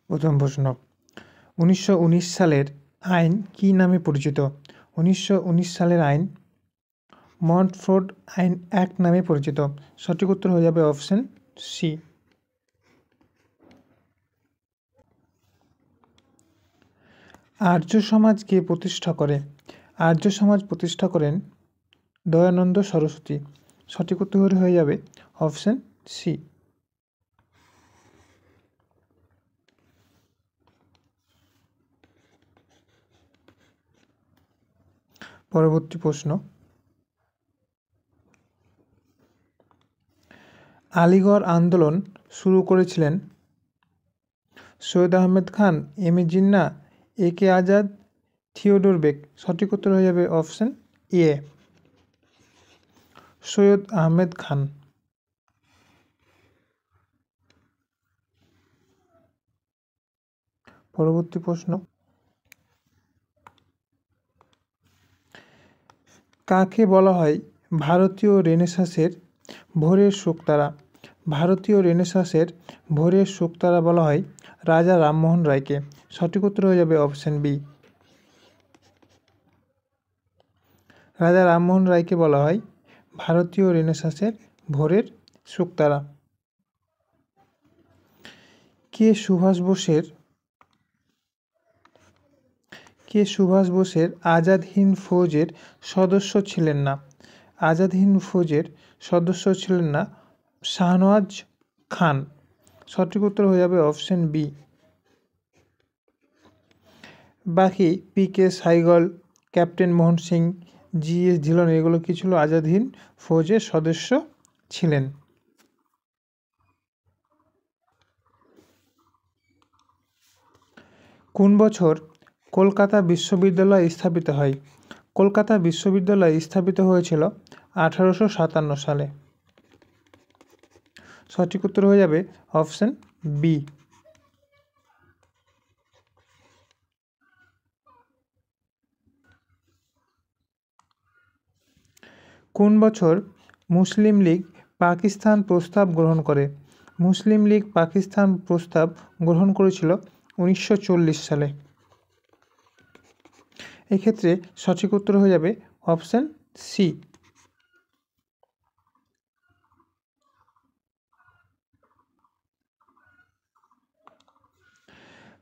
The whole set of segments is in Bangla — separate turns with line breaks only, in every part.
প্রথম প্রশ্ন, 1919 সালের আইন কী নামে পরিচিত? 1919 সালের আইন মন্টফোর্ড আইন অ্যাক্ট নামে পরিচিত। সঠিক উত্তর হয়ে যাবে অপশন সি। আর্য সমাজ কে প্রতিষ্ঠা করে? আর্য সমাজ প্রতিষ্ঠা করেন দয়ানন্দ সরস্বতী। সঠিক উত্তর হয়ে যাবে অপশন সি। পরবর্তী প্রশ্ন, আলিগড় আন্দোলন শুরু করেছিলেন Syed Ahmed Khan, M A Jinnah, A K Azad, Theodore bake. সঠিক উত্তর হয়ে যাবে অপশন এ, সৈয়দ আহমেদ খান। পরবর্তী প্রশ্ন, কাকে বলা হয় ভারতীয় রেনেসাঁসের ভোরের শুকতারা? ভারতীয় রেনেসাঁসের ভোরের শুকতারা বলা হয় রাজা রামমোহন রায়কে। সঠিক উত্তর হয়ে যাবে অপশন বি, রাজা রামমোহন রায়কে বলা হয় ভারতীয় রেনেসাঁসের ভোরের শুকতারা। কে সুভাষ বোসের আজাদ হিন্দ ফৌজের সদস্য ছিলেন না? আজাদ হিন্দ ফৌজের সদস্য ছিলেন না শাহনওয়াজ খান। সঠিক উত্তর হয়ে যাবে অপশন বি। বাকি P K Saigol, captain Mohan Singh, G S Dhillon এগুলো কি ছিল? আজাদ হিন্দ ফৌজের সদস্য ছিলেন। কোন বছর কলকাতা বিশ্ববিদ্যালয় স্থাপিত হয়? কলকাতা বিশ্ববিদ্যালয় স্থাপিত হয়েছিল 1857 সালে। সঠিক উত্তর হয়ে যাবে অপশন বি। কোন বছর মুসলিম লীগ পাকিস্তান প্রস্তাব গ্রহণ করে? মুসলিম লীগ পাকিস্তান প্রস্তাব গ্রহণ করেছিল 1940 সালে। এক্ষেত্রে সঠিক উত্তর হয়ে যাবে অপশন সি।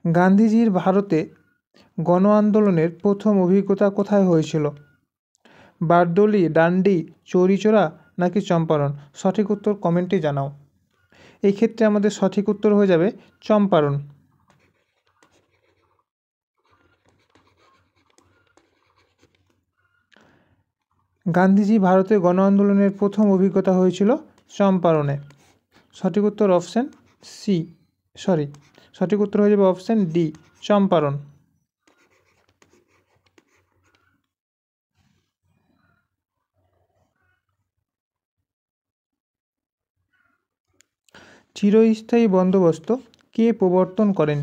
গান্ধীজির ভারতে গণ আন্দোলনের প্রথম অভিজ্ঞতা কোথায় হয়েছিল? বারদৌলি, ডান্ডি, চৌরিচৌরা নাকি চম্পারণ? সঠিক উত্তর কমেন্টে জানাও। এই ক্ষেত্রে আমাদের সঠিক উত্তর হয়ে যাবে চম্পারণ। গান্ধীজি ভারতে গণ আন্দোলনের প্রথম অভিজ্ঞতা হয়েছিল চম্পারণে। সঠিক উত্তর অপশন সি, সঠিক উত্তর হয়ে যাবে অপশন ডি, চম্পারণ। চিরস্থায়ী বন্দোবস্ত কে প্রবর্তন করেন?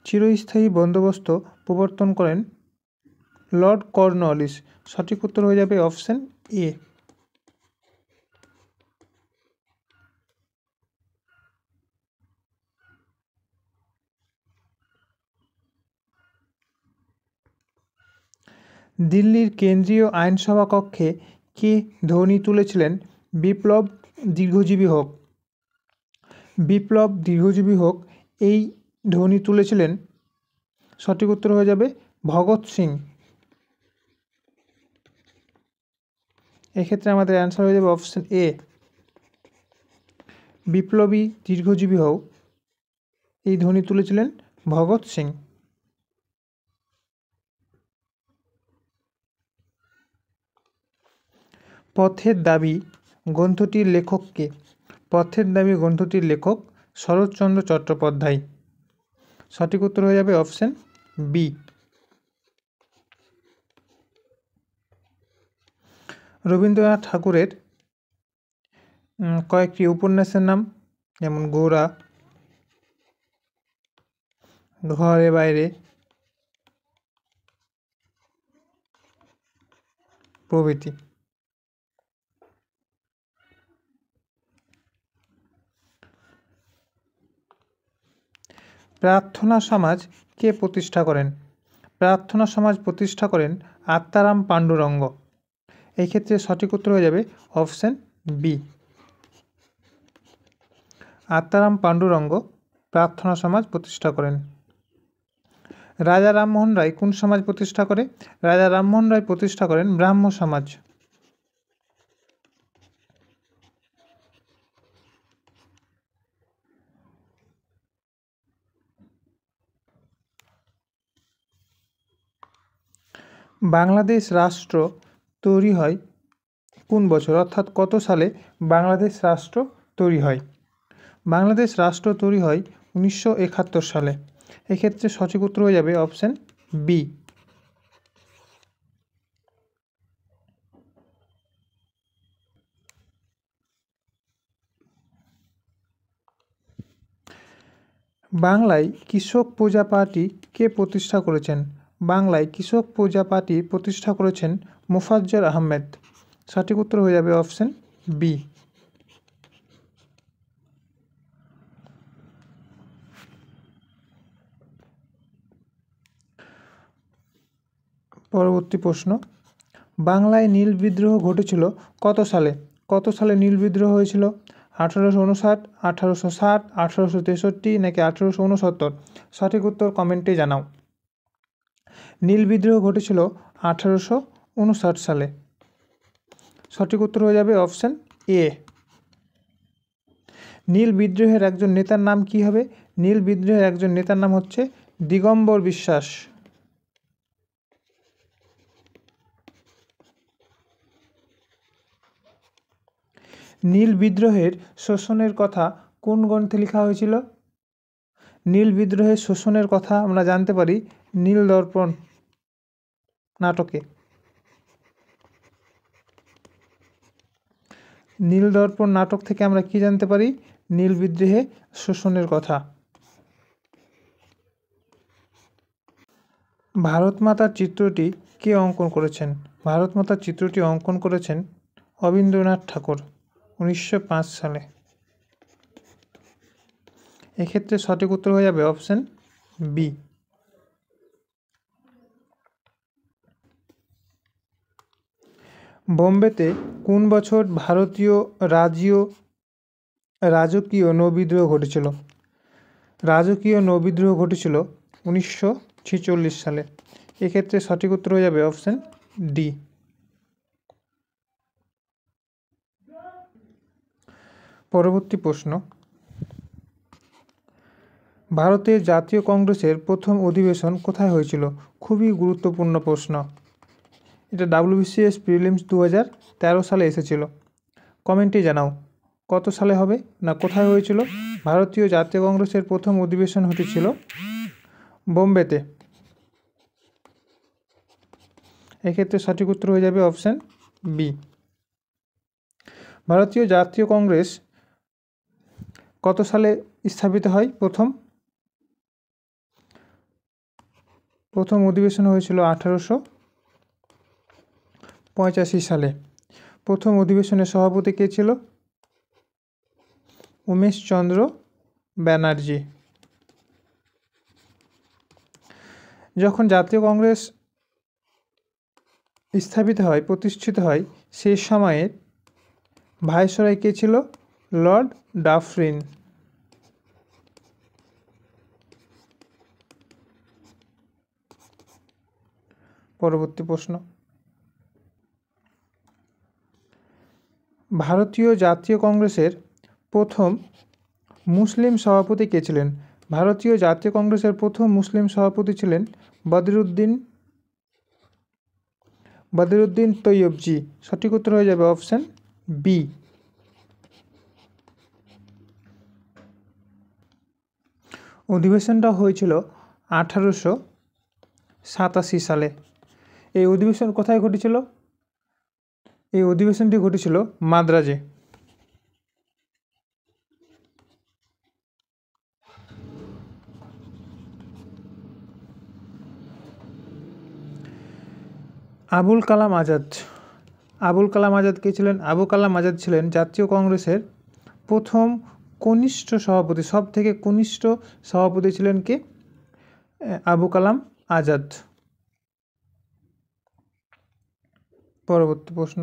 চিরস্থায়ী বন্দোবস্ত প্রবর্তন করেন লর্ড কর্নওয়ালিস। সঠিক উত্তর হয়ে যাবে অপশন এ। দিল্লির কেন্দ্রীয় আইনসভা কক্ষে কে ধ্বনি তুলেছিলেন বিপ্লব দীর্ঘজীবী হোক? বিপ্লব দীর্ঘজীবী হোক এই ধ্বনি তুলেছিলেন, সঠিক উত্তর হয়ে যাবে ভগৎ সিং। এক্ষেত্রে আমাদের অ্যান্সার হয়ে যাবে অপশন এ, বিপ্লবী দীর্ঘজীবী হও এই ধ্বনি তুলেছিলেন ভগৎ সিং। পথের দাবি গ্রন্থটির লেখক কে? পথের দাবি গ্রন্থটির লেখক শরৎচন্দ্র চট্টোপাধ্যায়। সঠিক উত্তর হয়ে যাবে অপশন বি। রবীন্দ্রনাথ ঠাকুরের কয়েকটি উপন্যাসের নাম, যেমন গোরা, ঘরে বাইরে প্রভৃতি। প্রার্থনা সমাজ কে প্রতিষ্ঠা করেন? প্রার্থনা সমাজ প্রতিষ্ঠা করেন আত্মারাম পাণ্ডুরঙ্গ। এই ক্ষেত্রে সঠিক উত্তর হয়ে যাবে অপশান বি। আত্মারাম পাণ্ডুরঙ্গ প্রার্থনা সমাজ প্রতিষ্ঠা করেন। রাজা রামমোহন রায় কোন সমাজ প্রতিষ্ঠা করে? রাজা রামমোহন রায় প্রতিষ্ঠা করেন ব্রাহ্ম সমাজ। বাংলাদেশ রাষ্ট্র তৈরি হয় কোন বছর, অর্থাৎ কত সালে বাংলাদেশ রাষ্ট্র তৈরি হয়? বাংলাদেশ রাষ্ট্র তৈরি হয় 1971 সালে। এক্ষেত্রে সঠিক উত্তর হয়ে যাবে অপশান বি। বাংলায় কৃষক প্রজা পার্টি কে প্রতিষ্ঠা করেছেন? বাংলায় কৃষক প্রজা পার্টি প্রতিষ্ঠা করেছেন মোফাজ্জল আহমেদ। সঠিক উত্তর হয়ে যাবে অপশান বি। পরবর্তী প্রশ্ন, বাংলায় নীল বিদ্রোহ ঘটেছিল কত সালে? কত সালে নীল বিদ্রোহ হয়েছিল? 1859, 1860, 1863 নাকি 1869? সঠিক উত্তর কমেন্টে জানাও। নীল বিদ্রোহ ঘটেছিল 1859 সালে। সঠিক উত্তর হয়ে যাবে অপশান এ। নীল বিদ্রোহের একজন নেতার নাম কি হবে? নীল বিদ্রোহের একজন নেতার নাম হচ্ছে দিগম্বর বিশ্বাস। নীল বিদ্রোহের শোষণের কথা কোন গ্রন্থে লেখা হয়েছিল? নীল বিদ্রোহের শোষণের কথা আমরা জানতে পারি নীল দর্পণ নাটকে। নীল দর্পণ নাটক থেকে আমরা কি জানতে পারি? নীল বিদ্রোহে শোষণের কথা। ভারত মাতার চিত্রটি কে অঙ্কন করেছেন? ভারত মাতার চিত্রটি অঙ্কন করেছেন অবনীন্দ্রনাথ ঠাকুর 1905 সালে। এক্ষেত্রে সঠিক উত্তর হয়ে যাবে অপশান বি। বোম্বেতে কোন বছর ভারতীয় রাজকীয় নৌবিদ্রোহ ঘটেছিল? রাজকীয় নৌবিদ্রোহ ঘটেছিল 1946 সালে। এক্ষেত্রে সঠিক উত্তর হয়ে যাবে অপশান ডি। পরবর্তী প্রশ্ন, ভারতের জাতীয় কংগ্রেসের প্রথম অধিবেশন কোথায় হয়েছিল? খুবই গুরুত্বপূর্ণ প্রশ্ন। এটা WBCS প্রিলিমস 2013 সালে এসেছিল। কমেন্টে জানাও কত সালে হবে না কোথায় হয়েছিল? ভারতীয় জাতীয় কংগ্রেসের প্রথম অধিবেশন হয়েছিল বোম্বেতে। এক্ষেত্রে সঠিক উত্তর হয়ে যাবে অপশান বি। ভারতীয় জাতীয় কংগ্রেস কত সালে স্থাপিত হয়? প্রথম অধিবেশন হয়েছিল 1885 সালে। প্রথম অধিবেশনের সভাপতি কে ছিল? উমেশ চন্দ্র ব্যানার্জি। যখন জাতীয় কংগ্রেস স্থাপিত হয়, প্রতিষ্ঠিত হয়, সেই সময়ে ভাইসরয় কে ছিল? Lord Dufferin. পরবর্তী প্রশ্ন, ভারতীয় জাতীয় কংগ্রেসের প্রথম মুসলিম সভাপতি কে ছিলেন? ভারতীয় জাতীয় কংগ্রেসের প্রথম মুসলিম সভাপতি ছিলেন বদরুদ্দিন তৈয়বজি। সঠিক উত্তর হয়ে যাবে অপশান বি। অধিবেশনটা হয়েছিল 1887 সালে। এই অধিবেশন কোথায় ঘটেছিল? এই অধিবেশনটি ঘটেছিল মাদ্রাজে। আবুল কালাম আজাদ কে ছিলেন? আবুল কালাম আজাদ ছিলেন জাতীয় কংগ্রেসের প্রথম কনিষ্ঠ সভাপতি, সব থেকে কনিষ্ঠ সভাপতি ছিলেন কে? আবু কালাম আজাদ। পরবর্তী প্রশ্ন,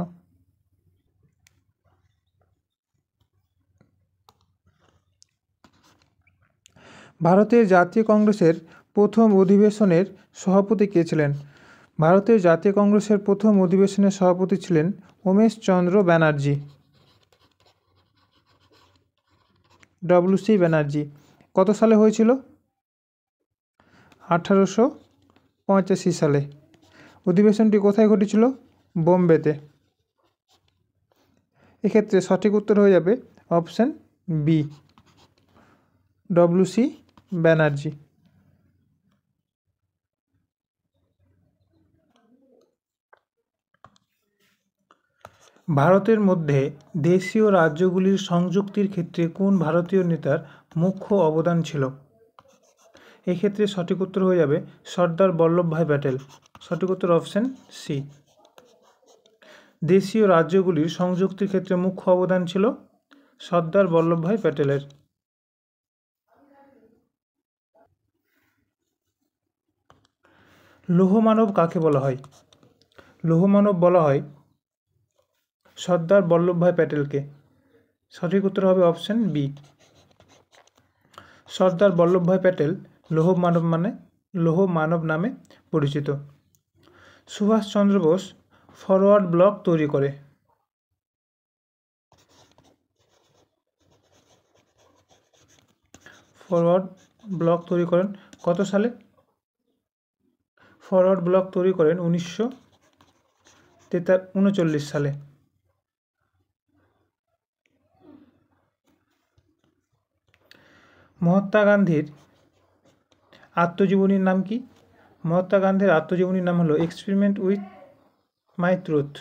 ভারতের জাতীয় কংগ্রেসের প্রথম অধিবেশনের সভাপতি কে ছিলেন? ভারতের জাতীয় কংগ্রেসের প্রথম অধিবেশনের সভাপতি ছিলেন উমেশ চন্দ্র ব্যানার্জি, WC ব্যানার্জি। কত সালে হয়েছিল? 1885 সালে। অধিবেশনটি কোথায় ঘটেছিল? বোম্বেতে। এক্ষেত্রে সঠিক উত্তর হয়ে যাবে অপশান বি, WC ব্যানার্জি। ভারতের মধ্যে দেশীয় রাজ্যগুলির সংযুক্তির ক্ষেত্রে কোন ভারতীয় নেতার মুখ্য অবদান ছিল? এক্ষেত্রে সঠিক উত্তর হয়ে যাবে সর্দার বল্লভভাই প্যাটেল। সঠিক উত্তর অপশান সি। দেশীয় রাজ্যগুলির সংযুক্তির ক্ষেত্রে মুখ্য অবদান ছিল সর্দার বল্লভভাই প্যাটেলের। লৌহমানব কাকে বলা হয়? লৌহমানব বলা হয় সর্দার বল্লভভাই প্যাটেলকে। সঠিক উত্তর হবে অপশান বি। সর্দার বল্লভভাই প্যাটেল লৌহ মানব নামে পরিচিত। সুভাষচন্দ্র বোস ফরওয়ার্ড ব্লক তৈরি করে। ফরওয়ার্ড ব্লক তৈরি করেন কত সালে? ফরওয়ার্ড ব্লক তৈরি করেন 1939 সালে। মহাত্মা গান্ধীর আত্মজীবনীর নাম কি? মহাত্মা গান্ধীর আত্মজীবনীর নাম হলো এক্সপেরিমেন্ট উইথ মাই ট্রুথ।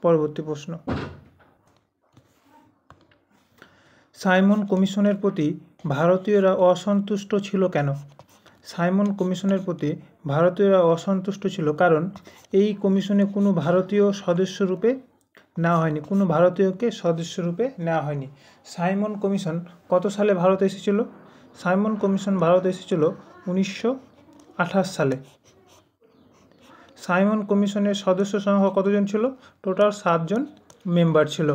পরবর্তী প্রশ্ন, সাইমন কমিশনের প্রতি ভারতীয়রা অসন্তুষ্ট ছিল কেন? সাইমন কমিশনের প্রতি ভারতীয়রা অসন্তুষ্ট ছিল কারণ এই কমিশনে কোনো ভারতীয় সদস্যরূপে নেওয়া হয়নি, কোনো ভারতীয়কে সদস্যরূপে নেওয়া হয়নি। সাইমন কমিশন কত সালে ভারতে এসেছিল? সাইমন কমিশন ভারতে এসেছিল 1928 সালে। সাইমন কমিশনের সদস্য সংখ্যা কতজন ছিল? টোটাল 7 জন মেম্বার ছিল।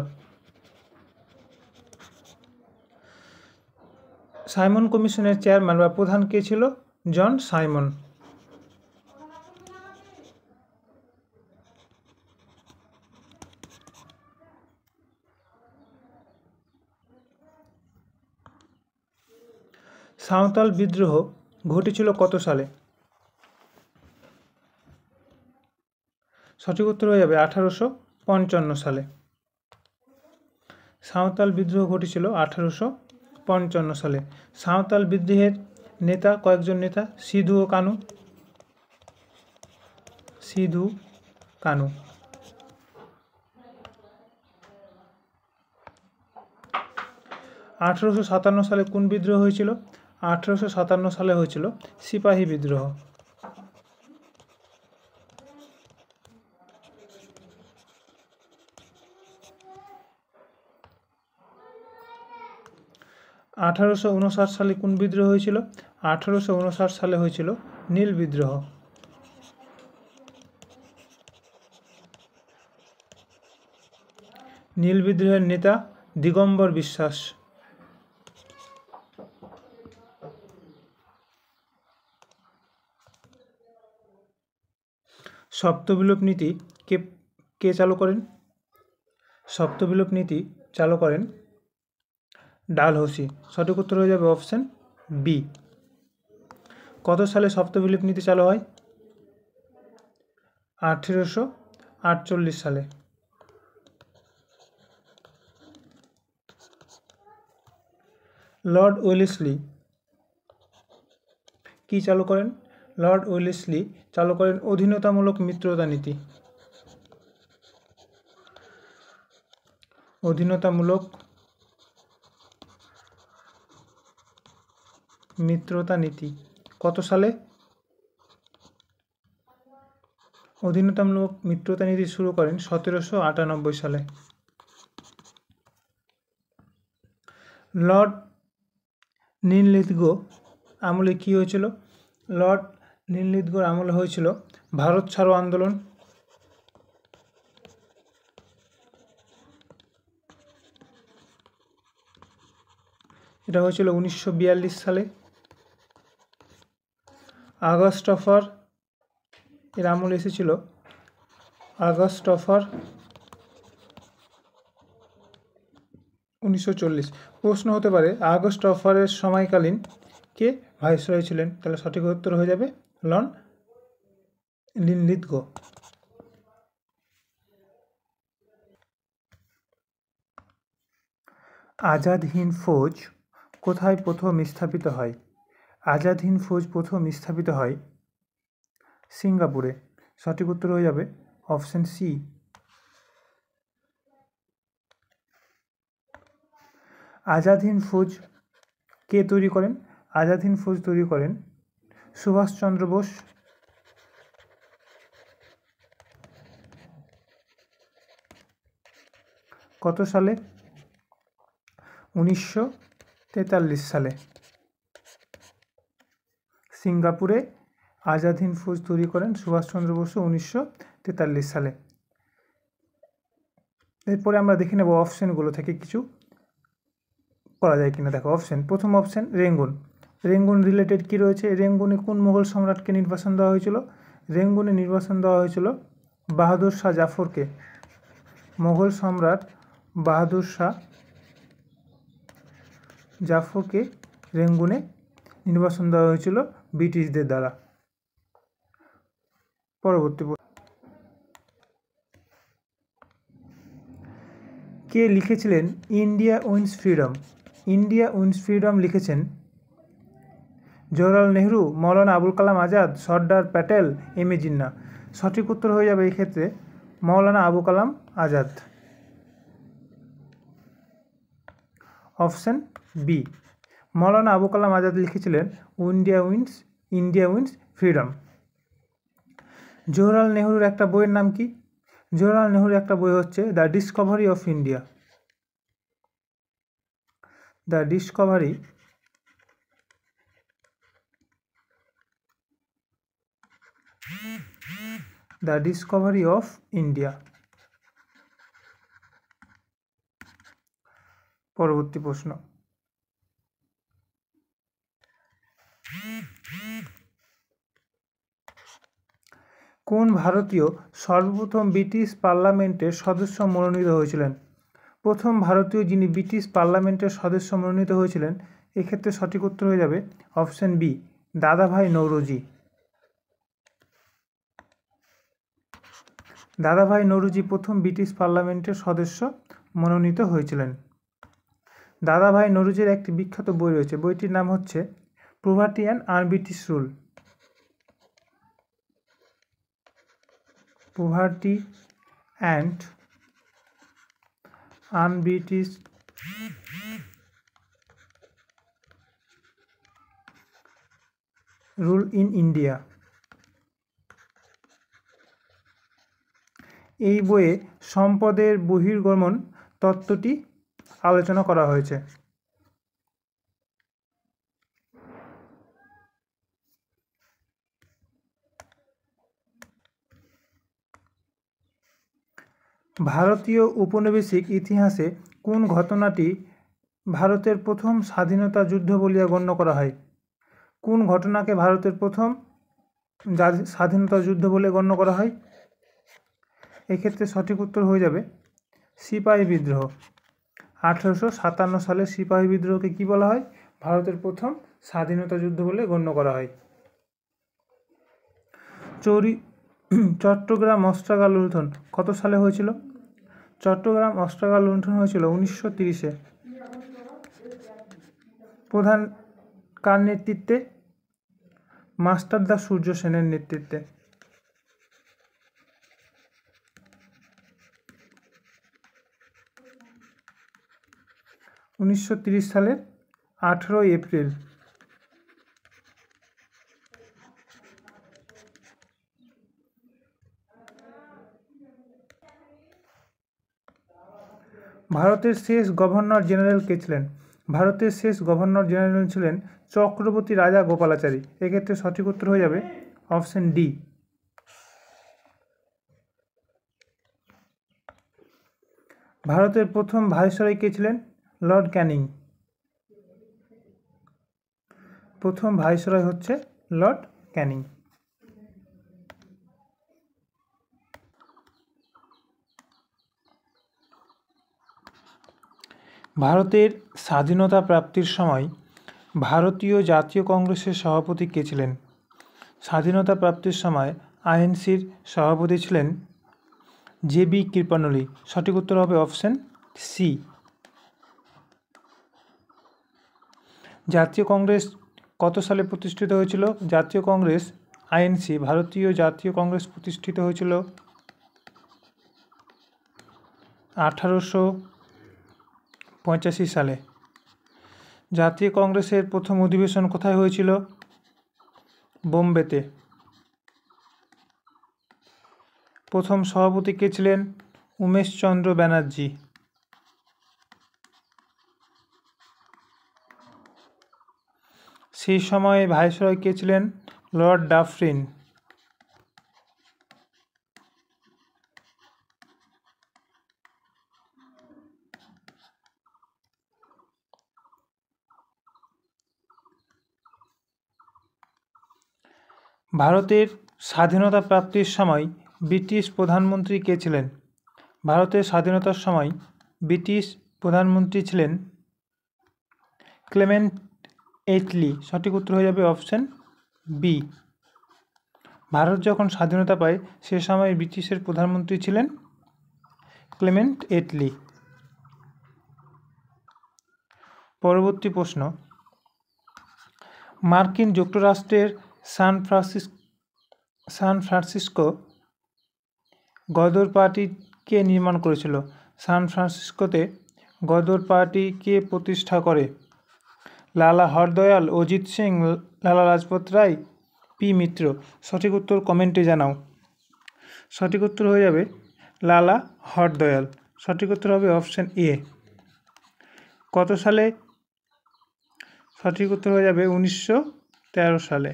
সাইমন কমিশনের চেয়ারম্যান বা প্রধান কে ছিল? John Simon. সাঁওতাল বিদ্রোহ ঘটেছিল কত সালে? সঠিক উত্তর হয়ে যাবে 1855 সালে। সাঁওতাল বিদ্রোহ ঘটেছিল 1855 সালে। সাঁওতাল বিদ্রোহের নেতা কয়েকজন নেতা? সিধু ও কানু। সিধু কানু। 1857 সালে কোন বিদ্রোহ হয়েছিল? 1857 সালে হয়েছিল সিপাহী বিদ্রোহ। (1859 সালে কোন বিদ্রোহ হয়েছিল? 1859 সালে হয়েছিল নীল বিদ্রোহ। নীল বিদ্রোহের নেতা দিগম্বর বিশ্বাস। সপ্তবিলোপ নীতি কে চালু করেন? সপ্তবিলোপ নীতি চালু করেন ডালহৌসি। সঠিক উত্তর হয়ে যাবে অপশান বি। কত সালে সপ্তবিলোপ নীতি চালু হয়? 1848 সালে। লর্ড ওয়েলেসলি কি চালু করেন? লর্ড ওয়েলেসলি চালু করেন অধীনতামূলক মিত্রতা নীতি। অধীনতামূলক মিত্রতা নীতি কত সালে? অধীনতামূলক মিত্রতা নীতি শুরু করেন 1798 সালে। লর্ড নীললিথগো আমলে কী হয়েছিল? লর্ড নীললিথগোর আমলে হয়েছিল ভারত ছাড়ো আন্দোলন। এটা হয়েছিল 1942 সালে। আগস্টফার এর আমলে এসেছিল আগস্টফার 1940। প্রশ্ন হতে পারে আগস্টফারের সময়কালীন কে ভাইসরয় ছিলেন? তাহলে সঠিক উত্তর হয়ে যাবে লর্ড নীললিথগো। আজাদ হিন্দ ফৌজ কোথায় প্রথম স্থাপিত হয়? আজাদ হিন্দ ফৌজ প্রথম স্থাপিত হয় সিঙ্গাপুরে। সঠিক উত্তর হয়ে যাবে অপশন সি। আজাদ হিন্দ ফৌজ কে তৈরি করেন? আজাদ হিন্দ ফৌজ তৈরি করেন সুভাষচন্দ্র বোস। কত সালে? 1943 সালে সিঙ্গাপুরে আজাদ হিন্দ ফৌজ তৈরি করেন সুভাষচন্দ্র বসু 1943 সালে। এরপরে আমরা দেখে নেব অপশানগুলো থেকে কিছু করা যায় কিনা। দেখো অপশান, প্রথম অপশান রেঙ্গুন। রেঙ্গুন রিলেটেড কি রয়েছে? রেঙ্গুনে কোন মুঘল সম্রাটকে নির্বাসন দেওয়া হয়েছিল? রেঙ্গুনে নির্বাসন দেওয়া হয়েছিল বাহাদুর শাহ জাফরকে। মুঘল সম্রাট বাহাদুর শাহ জাফরকে রেঙ্গুনে নির্বাসন দেওয়া হয়েছিল ব্রিটিশদের দ্বারা। পরবর্তী, কে লিখেছিলেন India Wins Freedom? India Wins Freedom লিখেছেন জওহরলাল নেহরু, মৌলানা আবুল কালাম আজাদ, সর্দার প্যাটেল, এম এ জিন্নাহ। সঠিক উত্তর হয়ে যাবে এই ক্ষেত্রে মৌলানা আবুল কালাম আজাদ। অপশান বি, মৌলানা আবুল কালাম আজাদ লিখেছিলেন ইন্ডিয়া উইন্স ফ্রিডম। জওহরলাল নেহরুর একটা বইয়ের নাম কি? জওহরলাল নেহরুর একটা বই হচ্ছে The Discovery of India. The Discovery of India. পরবর্তী প্রশ্ন, কোন ভারতীয় সর্বপ্রথম ব্রিটিশ পার্লামেন্টের সদস্য মনোনীত হয়েছিলেন? প্রথম ভারতীয় যিনি ব্রিটিশ পার্লামেন্টের সদস্য মনোনীত হয়েছিলেন, এক্ষেত্রে সঠিক উত্তর হয়ে যাবে অপশান বি, দাদাভাই নৌরোজি। দাদাভাই নৌরোজি প্রথম ব্রিটিশ পার্লামেন্টের সদস্য মনোনীত হয়েছিলেন। দাদাভাই নৌরোজির একটি বিখ্যাত বই রয়েছে, বইটির নাম হচ্ছে poverty and un-British rule. Poverty and un-British rule in India. এই বইয়ে সম্পদের বহির্গমন তত্ত্বটি আলোচনা করা হয়েছে। ভারতীয় উপনিবেশিক ইতিহাসে কোন ঘটনাটি ভারতের প্রথম স্বাধীনতা যুদ্ধ বলিয়া গণ্য করা হয়? কোন ঘটনাকে ভারতের প্রথম স্বাধীনতা যুদ্ধ বলে গণ্য করা হয়? এক্ষেত্রে সঠিক উত্তর হয়ে যাবে সিপাহী বিদ্রোহ। 1857 সালে সিপাহী বিদ্রোহকে কি বলা হয়? ভারতের প্রথম স্বাধীনতা যুদ্ধ বলে গণ্য করা হয়। চট্টগ্রাম অস্ত্রাগার লুণ্ঠন কত সালে হয়েছিল? চট্টগ্রাম অস্ত্রাগার লুণ্ঠন হয়েছিল 1930-এ। প্রধান কার নেতৃত্বে? মাস্টারদা সূর্য সেনের নেতৃত্বে। 1930 সালের 18 এপ্রিল। ভারতের শেষ গভর্নর জেনারেল কে ছিলেন? ভারতের শেষ গভর্নর জেনারেল ছিলেন চক্রবর্তী রাজা গোপালাচারী। এক্ষেত্রে সঠিক উত্তর হয়ে যাবে অপশন ডি। ভারতের প্রথম ভাইসরয় কে ছিলেন? লর্ড ক্যানিং। প্রথম ভাইসরয় হচ্ছে লর্ড ক্যানিং। ভারতের স্বাধীনতা প্রাপ্তির সময় ভারতীয় জাতীয় কংগ্রেসের সভাপতি কে ছিলেন? স্বাধীনতা প্রাপ্তির সময় আইএনসির সভাপতি ছিলেন জে.বি. কৃপণালী। সঠিক উত্তর হবে অপশন সি। জাতীয় কংগ্রেস কত সালে প্রতিষ্ঠিত হয়েছিল? জাতীয় কংগ্রেস আইএনসি ভারতীয় জাতীয় কংগ্রেস প্রতিষ্ঠিত হয়েছিল 1885 সালে। জাতীয় কংগ্রেসের প্রথম অধিবেশন কোথায় হয়েছিল? বোম্বেতে। প্রথম সভাপতি কে ছিলেন? উমেশচন্দ্র ব্যানার্জি। সেই সময়ে ভাইসরয় কে ছিলেন? Lord Dufferin. ভারতের স্বাধীনতা প্রাপ্তির সময় ব্রিটিশ প্রধানমন্ত্রী কে ছিলেন? ভারতের স্বাধীনতার সময় ব্রিটিশ প্রধানমন্ত্রী ছিলেন ক্লেমেন্ট এটলি। সঠিক উত্তর হয়ে যাবে অপশন বি। ভারত যখন স্বাধীনতা পায় সে সময় ব্রিটিশের প্রধানমন্ত্রী ছিলেন ক্লেমেন্ট এটলি। পরবর্তী প্রশ্ন, মার্কিন যুক্তরাষ্ট্রের সান ফ্রান্সিসকো গদর পার্টি কে নির্মাণ করেছিল? সান ফ্রান্সিসকোতে গদর পার্টি কে প্রতিষ্ঠা করে? লালা হরদয়াল, অজিত সিং, লালা লাজপত রায়, পি মিত্র। সঠিক উত্তর কমেন্টে জানাও। সঠিক উত্তর হয়ে যাবে লালা হরদয়াল। সঠিক উত্তর হবে অপশন এ। কত সালে? সঠিক উত্তর হয়ে যাবে 1913 সালে।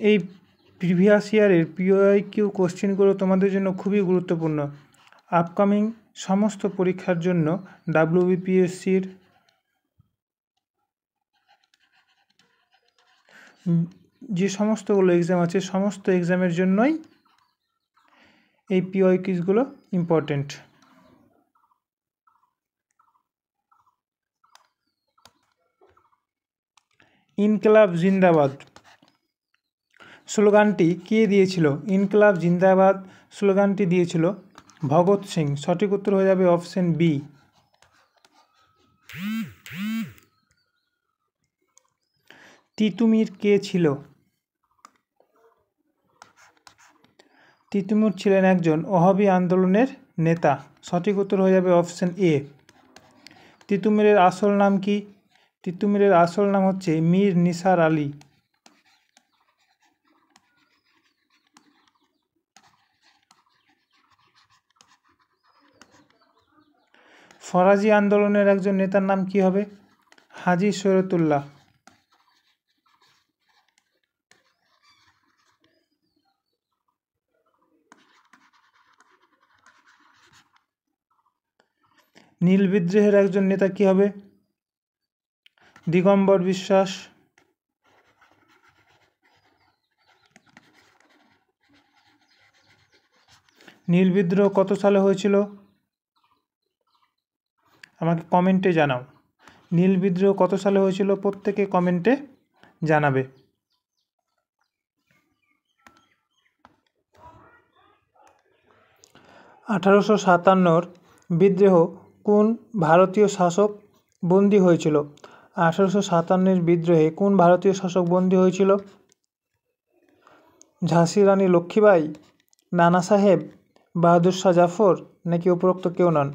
এই প্রিভিয়াস ইয়ারের পিওআইকিউ কোশ্চেনগুলো তোমাদের জন্য খুবই গুরুত্বপূর্ণ। আপকামিং সমস্ত পরীক্ষার জন্য ডাব্লিউবিপিএসসির যে সমস্তগুলো এক্সাম আছে সমস্ত এক্সামের জন্যই এই পিওআইকিউগুলো ইম্পর্টেন্ট। ইনকলাব জিন্দাবাদ স্লোগানটি কে দিয়েছিল? ইনকলাব জিন্দাবাদ স্লোগানটি দিয়েছিল ভগৎ সিং। সঠিক উত্তর হয়ে যাবে অপশন বি। তিতুমির কে ছিল? তিতুমির ছিলেন একজন ওহাবি আন্দোলনের নেতা। সঠিক উত্তর হয়ে যাবে অপশন এ। তিতুমিরের আসল নাম কি? তিতুমিরের আসল নাম হচ্ছে মীর নিসার আলী। ফরাজি আন্দোলনের একজন নেতার নাম কি হবে? হাজী শরীয়তুল্লাহ। নীল বিদ্রোহের একজন নেতা কি হবে? দিগম্বর বিশ্বাস। নীল বিদ্রোহ কত সালে হয়েছিল? আমাকে কমেন্টে জানাও। নীল বিদ্রোহ কত সালে হয়েছিল? প্রত্যেকে কমেন্টে জানাবে। আঠারোশো 57 বিদ্রোহ কোন ভারতীয় শাসক বন্দী হয়েছিল? 1857 বিদ্রোহে কোন ভারতীয় শাসক বন্দী হয়েছিল? ঝাঁসি রানী লক্ষ্মীবাই, নানা সাহেব, বাহাদুর শাহ জাফর নাকি উপরোক্ত কেউ নন?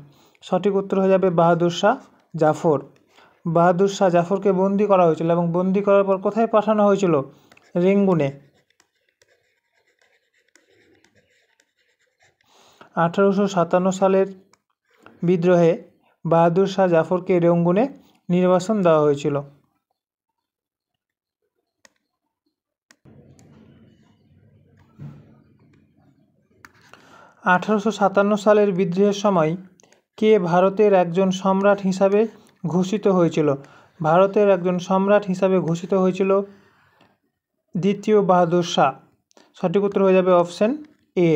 সঠিক উত্তর হয়ে যাবে বাহাদুর শাহ জাফর। বাহাদুর শাহ জাফরকে বন্দি করা হয়েছিল এবং বন্দি করার পর কোথায় পাঠানো হয়েছিল? রেঙ্গুনে। 1857 সালের বিদ্রোহে বাহাদুর শাহ জাফরকে রেঙ্গুনে নির্বাসন দেওয়া হয়েছিল। 1857 সালের বিদ্রোহের সময় কে ভারতের একজন সম্রাট হিসাবে ঘোষিত হয়েছিল? ভারতের একজন সম্রাট হিসাবে ঘোষিত হয়েছিল দ্বিতীয় বাহাদুর শাহ। সঠিক উত্তর হয়ে যাবে অপশন এ।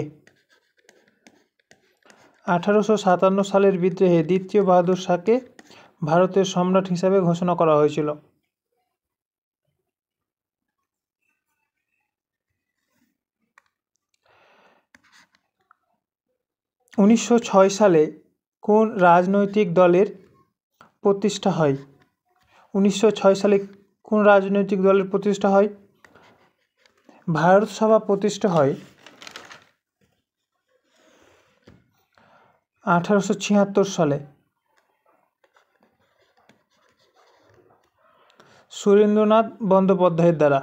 1857 সালের বিদ্রোহে দ্বিতীয় বাহাদুর শাহকে ভারতের সম্রাট হিসাবে ঘোষণা করা হয়েছিল। 1906 সালে কোন রাজনৈতিক দলের প্রতিষ্ঠা হয়? 1906 সালে কোন রাজনৈতিক দলের প্রতিষ্ঠা হয়? ভারত সভা প্রতিষ্ঠা হয় 1876 সালে। সুরেন্দ্রনাথ বন্দ্যোপাধ্যায়ের দ্বারা।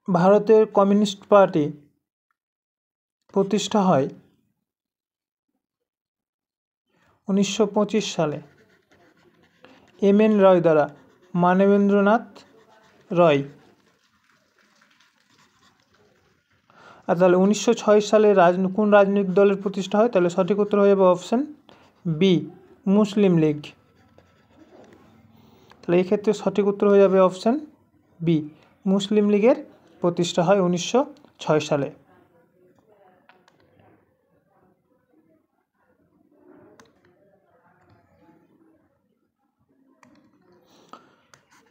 ভারতের কমিউনিস্ট পার্টি প্রতিষ্ঠা হয় 1925 সালে এম.এন. রয় দ্বারা। মানবেন্দ্রনাথ রয়। আর তাহলে 1906 সালে কোন রাজনৈতিক দলের প্রতিষ্ঠা হয়? তাহলে সঠিক উত্তর হয়ে যাবে অপশন বি, মুসলিম লীগ। তাহলে এই ক্ষেত্রে সঠিক উত্তর হয়ে যাবে অপশন বি, মুসলিম লীগের প্রতিষ্ঠা হয় 1906 সালে।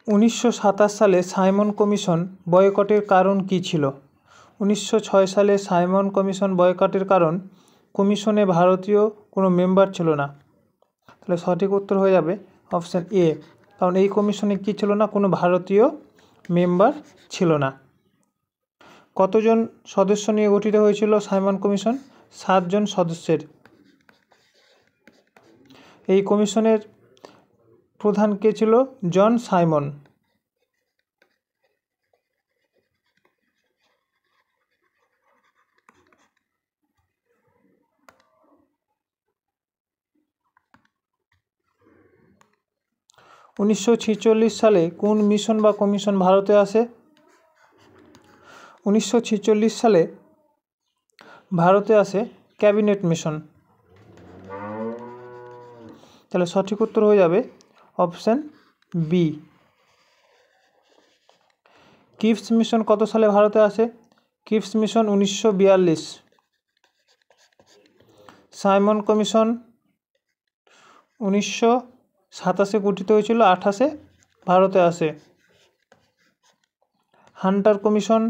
1927 সালে সাইমন কমিশন বয়কটের কারণ কী ছিল? 1906 সালে সাইমন কমিশন বয়কটের কারণ কমিশনে ভারতীয় কোনো মেম্বার ছিল না। তাহলে সঠিক উত্তর হয়ে যাবে অপশান এ, কারণ এই কমিশনে কী ছিল না? কোনো ভারতীয় মেম্বার ছিল না। কতজন সদস্য নিয়ে গঠিত হয়েছিল সাইমন কমিশন? 7 জন সদস্যের। এই কমিশনের প্রধান কে ছিল? John Simon. উনিশশো সালে কোন মিশন বা কমিশন ভারতে আসে? 1946 সালে ভারতে আসে ক্যাবিনেট মিশন। তাহলে সঠিক উত্তর হয়ে যাবে অপশান বি। ক্রিপস মিশন কত সালে ভারতে আসে? Cripps mission 1942। সাইমন কমিশন 1927 গঠিত হয়েছিল, 28 ভারতে আসে। Hunter commission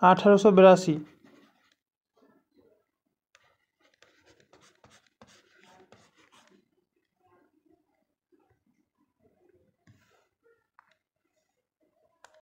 1882।